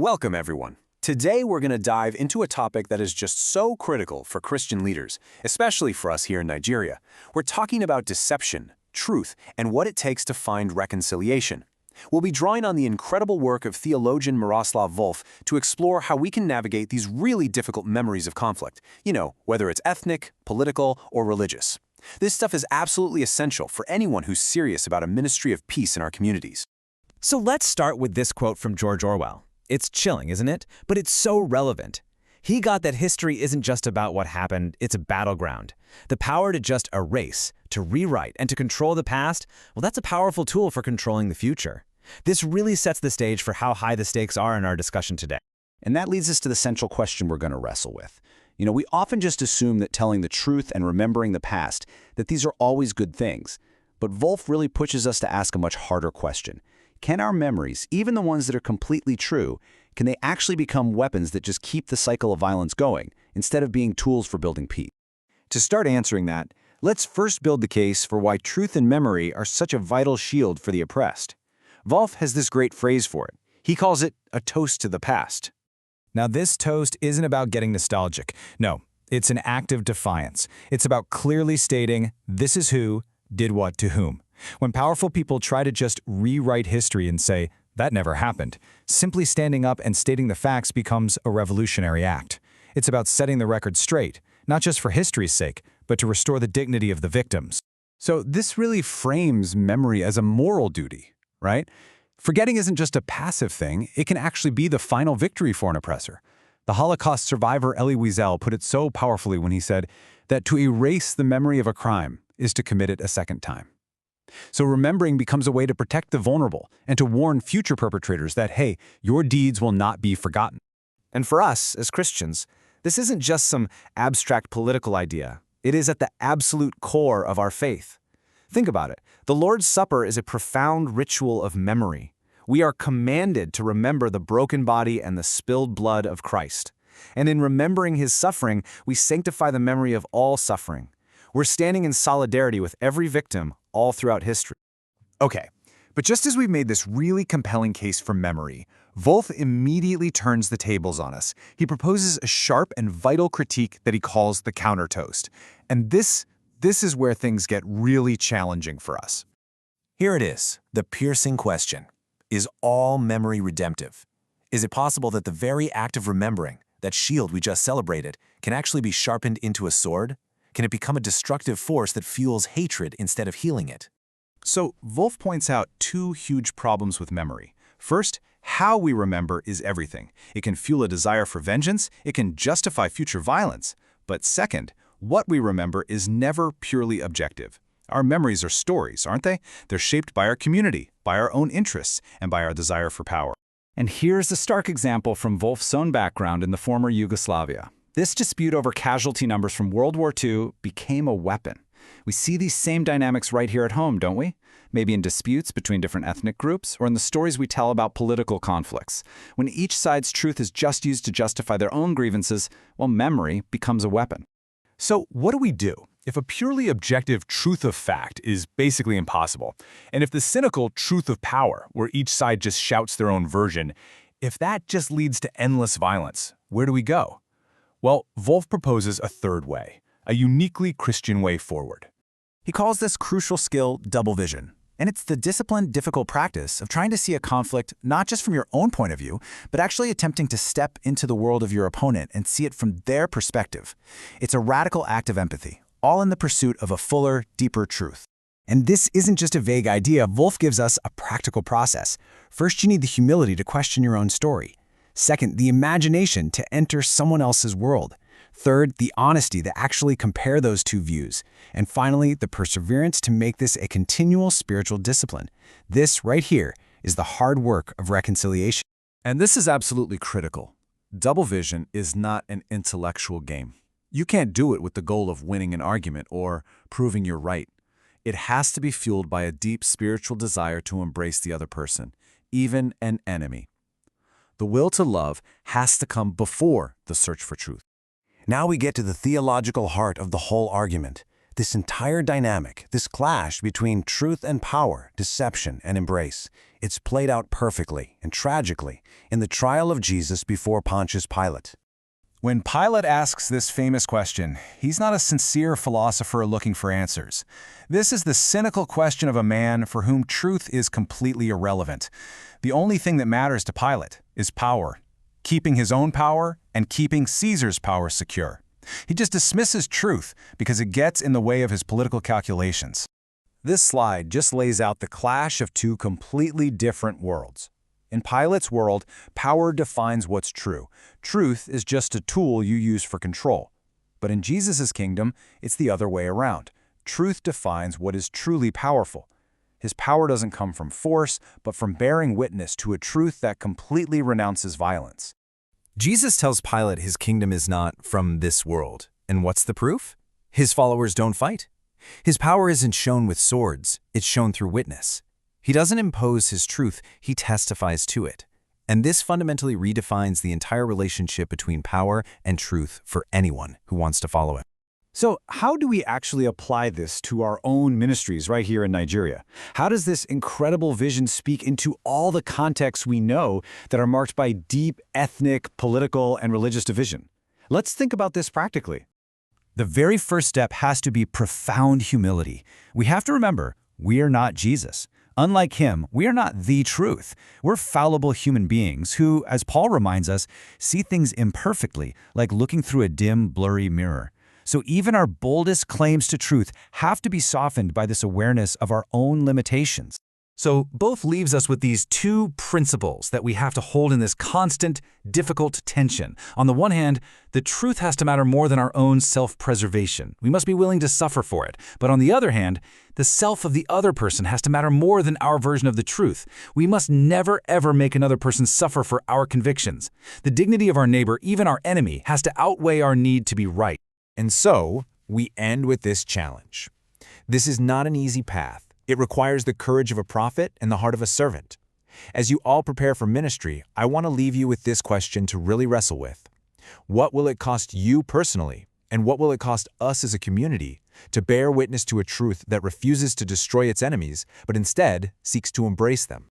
Welcome, everyone. Today, we're going to dive into a topic that is just so critical for Christian leaders, especially for us here in Nigeria. We're talking about deception, truth, and what it takes to find reconciliation. We'll be drawing on the incredible work of theologian Miroslav Volf to explore how we can navigate these really difficult memories of conflict, whether it's ethnic, political, or religious. This stuff is absolutely essential for anyone who's serious about a ministry of peace in our communities. So let's start with this quote from George Orwell. It's chilling, isn't it? But it's so relevant. He got that history isn't just about what happened, it's a battleground. The power to just erase, to rewrite, and to control the past, well, that's a powerful tool for controlling the future. This really sets the stage for how high the stakes are in our discussion today. And that leads us to the central question we're going to wrestle with. We often just assume that telling the truth and remembering the past, that these are always good things. But Volf really pushes us to ask a much harder question. Can our memories, even the ones that are completely true, can they actually become weapons that just keep the cycle of violence going, instead of being tools for building peace? To start answering that, let's first build the case for why truth and memory are such a vital shield for the oppressed. Volf has this great phrase for it. He calls it a toast to the past. Now, this toast isn't about getting nostalgic. No, it's an act of defiance. It's about clearly stating, this is who did what to whom. When powerful people try to just rewrite history and say, that never happened, simply standing up and stating the facts becomes a revolutionary act. It's about setting the record straight, not just for history's sake, but to restore the dignity of the victims. So this really frames memory as a moral duty, right? Forgetting isn't just a passive thing, it can actually be the final victory for an oppressor. The Holocaust survivor Elie Wiesel put it so powerfully when he said that to erase the memory of a crime is to commit it a second time. So remembering becomes a way to protect the vulnerable and to warn future perpetrators that, hey, your deeds will not be forgotten. And for us, as Christians, this isn't just some abstract political idea. It is at the absolute core of our faith. Think about it. The Lord's Supper is a profound ritual of memory. We are commanded to remember the broken body and the spilled blood of Christ. And in remembering his suffering, we sanctify the memory of all suffering. We're standing in solidarity with every victim all throughout history. Okay, but just as we've made this really compelling case for memory, Volf immediately turns the tables on us. He proposes a sharp and vital critique that he calls the counter-toast. And this is where things get really challenging for us. Here it is, the piercing question. Is all memory redemptive? Is it possible that the very act of remembering, that shield we just celebrated, can actually be sharpened into a sword? Can it become a destructive force that fuels hatred instead of healing it? So Volf points out two huge problems with memory. First, how we remember is everything. It can fuel a desire for vengeance, it can justify future violence. But second, what we remember is never purely objective. Our memories are stories, aren't they? They're shaped by our community, by our own interests, and by our desire for power. And here's a stark example from Volf's own background in the former Yugoslavia. This dispute over casualty numbers from World War II became a weapon. We see these same dynamics right here at home, don't we? Maybe in disputes between different ethnic groups, or in the stories we tell about political conflicts. When each side's truth is just used to justify their own grievances, well, memory becomes a weapon. So what do we do if a purely objective truth of fact is basically impossible? And if the cynical truth of power, where each side just shouts their own version, if that just leads to endless violence, where do we go? Well, Volf proposes a third way, a uniquely Christian way forward. He calls this crucial skill double vision. And it's the disciplined, difficult practice of trying to see a conflict not just from your own point of view, but actually attempting to step into the world of your opponent and see it from their perspective. It's a radical act of empathy, all in the pursuit of a fuller, deeper truth. And this isn't just a vague idea. Volf gives us a practical process. First, you need the humility to question your own story. Second, the imagination to enter someone else's world. Third, the honesty to actually compare those two views. And finally, the perseverance to make this a continual spiritual discipline. This right here is the hard work of reconciliation. And this is absolutely critical. Double vision is not an intellectual game. You can't do it with the goal of winning an argument or proving you're right. It has to be fueled by a deep spiritual desire to embrace the other person, even an enemy. The will to love has to come before the search for truth. Now we get to the theological heart of the whole argument. This entire dynamic, this clash between truth and power, deception and embrace, It's played out perfectly and tragically in the trial of Jesus before Pontius Pilate. When Pilate asks this famous question, he's not a sincere philosopher looking for answers. This is the cynical question of a man for whom truth is completely irrelevant. The only thing that matters to Pilate is power, keeping his own power and keeping Caesar's power secure. He just dismisses truth because it gets in the way of his political calculations. This slide just lays out the clash of two completely different worlds. In Pilate's world, power defines what's true. Truth is just a tool you use for control. But in Jesus' kingdom, it's the other way around. Truth defines what is truly powerful. His power doesn't come from force, but from bearing witness to a truth that completely renounces violence. Jesus tells Pilate his kingdom is not from this world. And what's the proof? His followers don't fight. His power isn't shown with swords, it's shown through witness. He doesn't impose his truth, he testifies to it. And this fundamentally redefines the entire relationship between power and truth for anyone who wants to follow it. So how do we actually apply this to our own ministries right here in Nigeria? How does this incredible vision speak into all the contexts we know that are marked by deep ethnic, political, and religious division? Let's think about this practically. The very first step has to be profound humility. We have to remember, we are not Jesus. Unlike him, we are not the truth. We're fallible human beings who, as Paul reminds us, see things imperfectly, like looking through a dim, blurry mirror. So even our boldest claims to truth have to be softened by this awareness of our own limitations. So both leaves us with these two principles that we have to hold in this constant, difficult tension. On the one hand, the truth has to matter more than our own self-preservation. We must be willing to suffer for it. But on the other hand, the self of the other person has to matter more than our version of the truth. We must never, ever make another person suffer for our convictions. The dignity of our neighbor, even our enemy, has to outweigh our need to be right. And so, we end with this challenge. This is not an easy path. It requires the courage of a prophet and the heart of a servant. As you all prepare for ministry, I want to leave you with this question to really wrestle with. What will it cost you personally, and what will it cost us as a community to bear witness to a truth that refuses to destroy its enemies, but instead seeks to embrace them?